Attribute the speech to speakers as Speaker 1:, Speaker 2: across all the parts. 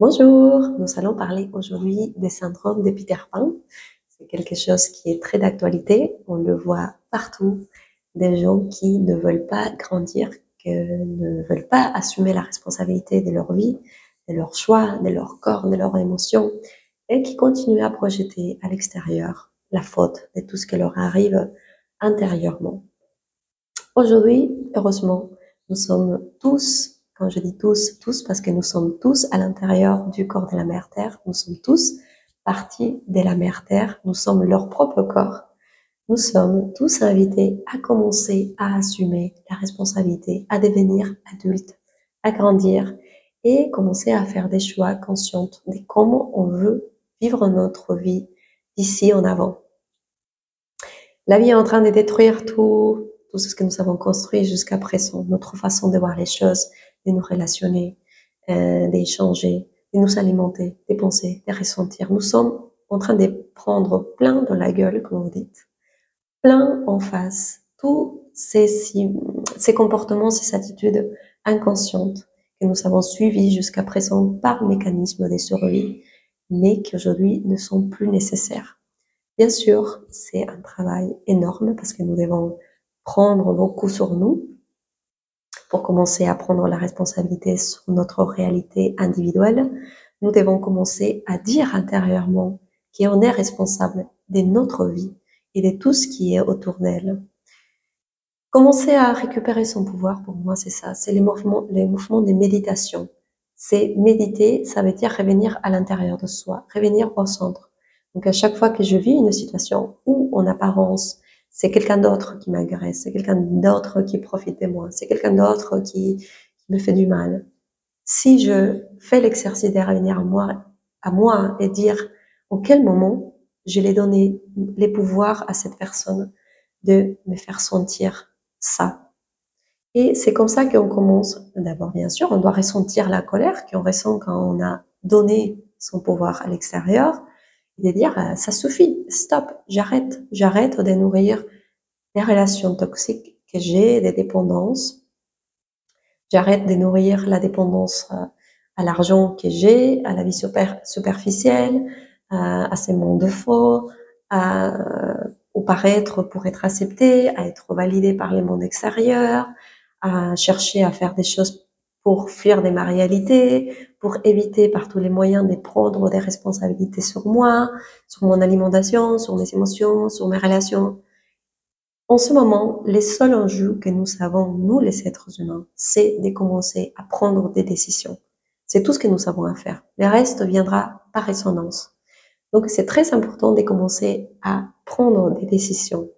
Speaker 1: Bonjour, nous allons parler aujourd'hui des syndromes de Peter Pan. C'est quelque chose qui est très d'actualité, on le voit partout, des gens qui ne veulent pas grandir, qui ne veulent pas assumer la responsabilité de leur vie, de leurs choix, de leur corps, de leurs émotions, et qui continuent à projeter à l'extérieur la faute de tout ce qui leur arrive intérieurement. Aujourd'hui, heureusement, nous sommes tous, quand je dis tous parce que nous sommes tous à l'intérieur du corps de la Mère Terre, nous sommes tous partie de la Mère Terre, nous sommes leur propre corps. Nous sommes tous invités à commencer à assumer la responsabilité, à devenir adultes, à grandir et commencer à faire des choix conscients de comment on veut vivre notre vie d'ici en avant. La vie est en train de détruire tout ce que nous avons construit jusqu'à présent, notre façon de voir les choses, de nous relationner, d'échanger, de nous alimenter, de penser, de ressentir. Nous sommes en train de prendre plein dans la gueule, comme vous dites, plein en face, tous ces comportements, ces attitudes inconscientes que nous avons suivies jusqu'à présent par mécanisme de survie, mais qui aujourd'hui ne sont plus nécessaires. Bien sûr, c'est un travail énorme parce que nous devons prendre beaucoup sur nous pour commencer à prendre la responsabilité sur notre réalité individuelle. Nous devons commencer à dire intérieurement qu'on est responsable de notre vie et de tout ce qui est autour d'elle. Commencer à récupérer son pouvoir, pour moi, c'est ça. C'est les mouvements de méditation. C'est méditer, ça veut dire revenir à l'intérieur de soi, revenir au centre. Donc, à chaque fois que je vis une situation où, en apparence, c'est quelqu'un d'autre qui m'agresse, c'est quelqu'un d'autre qui profite de moi, c'est quelqu'un d'autre qui me fait du mal. Si je fais l'exercice de revenir à moi et dire en quel moment je l'ai donné les pouvoirs à cette personne de me faire sentir ça. Et c'est comme ça qu'on commence. D'abord, bien sûr, on doit ressentir la colère qu'on ressent quand on a donné son pouvoir à l'extérieur et de dire, ça suffit, stop, j'arrête de nourrir les relations toxiques que j'ai, des dépendances. J'arrête de nourrir la dépendance à l'argent que j'ai, à la vie superficielle, à ces mondes faux, au paraître pour être accepté, à être validé par les mondes extérieurs, à chercher à faire des choses pour fuir de ma réalité, pour éviter par tous les moyens de prendre des responsabilités sur moi, sur mon alimentation, sur mes émotions, sur mes relations. En ce moment, les seuls enjeux que nous avons, nous les êtres humains, c'est de commencer à prendre des décisions. C'est tout ce que nous avons à faire. Le reste viendra par résonance. Donc c'est très important de commencer à prendre des décisions.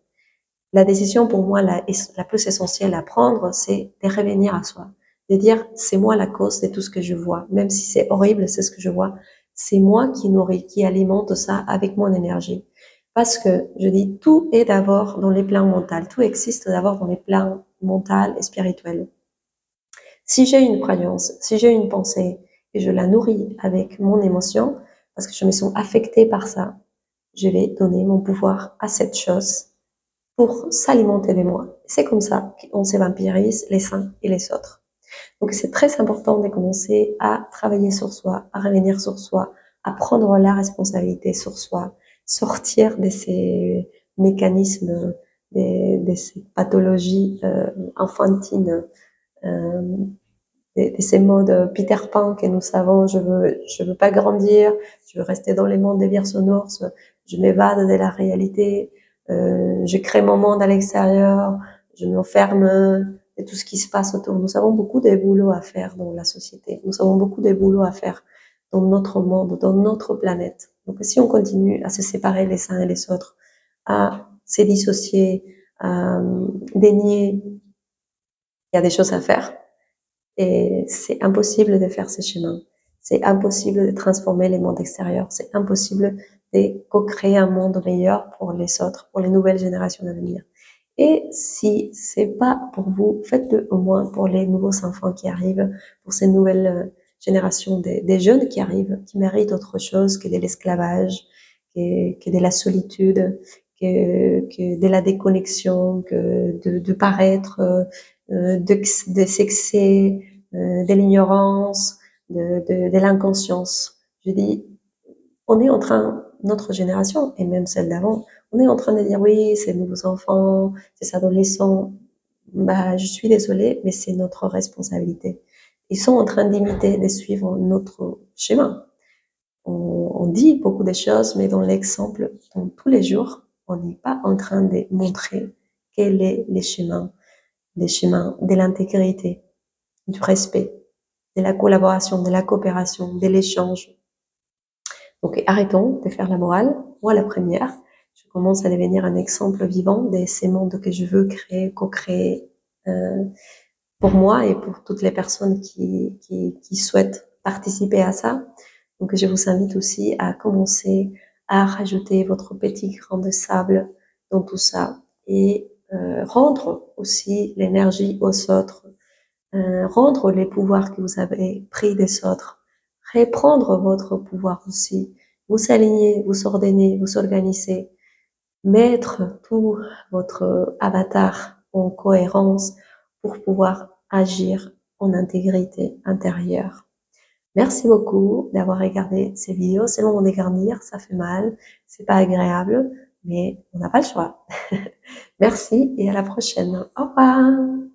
Speaker 1: La décision pour moi la plus essentielle à prendre, c'est de revenir à soi. De dire, c'est moi la cause de tout ce que je vois. Même si c'est horrible, c'est ce que je vois. C'est moi qui nourris, qui alimente ça avec mon énergie. Parce que, je dis, tout est d'abord dans les plans mentaux. Tout existe d'abord dans les plans mentaux et spirituels. Si j'ai une croyance, si j'ai une pensée, et je la nourris avec mon émotion, parce que je me sens affectée par ça, je vais donner mon pouvoir à cette chose pour s'alimenter de moi. C'est comme ça qu'on se vampirise les uns et les autres. Donc c'est très important de commencer à travailler sur soi, à revenir sur soi, à prendre la responsabilité sur soi, sortir de ces mécanismes, de ces pathologies enfantines, de ces modes Peter Pan que nous savons, je veux pas grandir, je veux rester dans les mondes des bisounours, je m'évade de la réalité, je crée mon monde à l'extérieur, je m'enferme de tout ce qui se passe autour. Nous avons beaucoup de boulot à faire dans la société. Nous avons beaucoup de boulot à faire dans notre monde, dans notre planète. Donc, si on continue à se séparer les uns et les autres, à se dissocier, à dénier, il y a des choses à faire. Et c'est impossible de faire ce chemin. C'est impossible de transformer les mondes extérieurs. C'est impossible de co-créer un monde meilleur pour les autres, pour les nouvelles générations à venir. Et si c'est pas pour vous, faites-le au moins pour les nouveaux enfants qui arrivent, pour ces nouvelles générations des jeunes qui arrivent, qui méritent autre chose que de l'esclavage, que de la solitude, que de la déconnexion, que de paraître, des excès, de l'ignorance, de l'inconscience. Je dis, on est en train, notre génération, et même celle d'avant, on est en train de dire, oui, ces nouveaux enfants, ces adolescents, bah, je suis désolée, mais c'est notre responsabilité. Ils sont en train d'imiter, de suivre notre schéma. On dit beaucoup de choses, mais dans l'exemple, dans tous les jours, on n'est pas en train de montrer quels sont les chemins de l'intégrité, du respect, de la collaboration, de la coopération, de l'échange. Donc arrêtons de faire la morale. Moi, la première, je commence à devenir un exemple vivant de ces mondes que je veux créer, co-créer pour moi et pour toutes les personnes qui souhaitent participer à ça. Donc je vous invite aussi à commencer à rajouter votre petit grain de sable dans tout ça et rendre aussi l'énergie aux autres, rendre les pouvoirs que vous avez pris des autres, reprendre votre pouvoir aussi, vous aligner, vous ordonner, vous organiser, mettre tout votre avatar en cohérence pour pouvoir agir en intégrité intérieure. Merci beaucoup d'avoir regardé ces vidéos. C'est le moment de garnir, ça fait mal, c'est pas agréable, mais on n'a pas le choix. Merci et à la prochaine. Au revoir.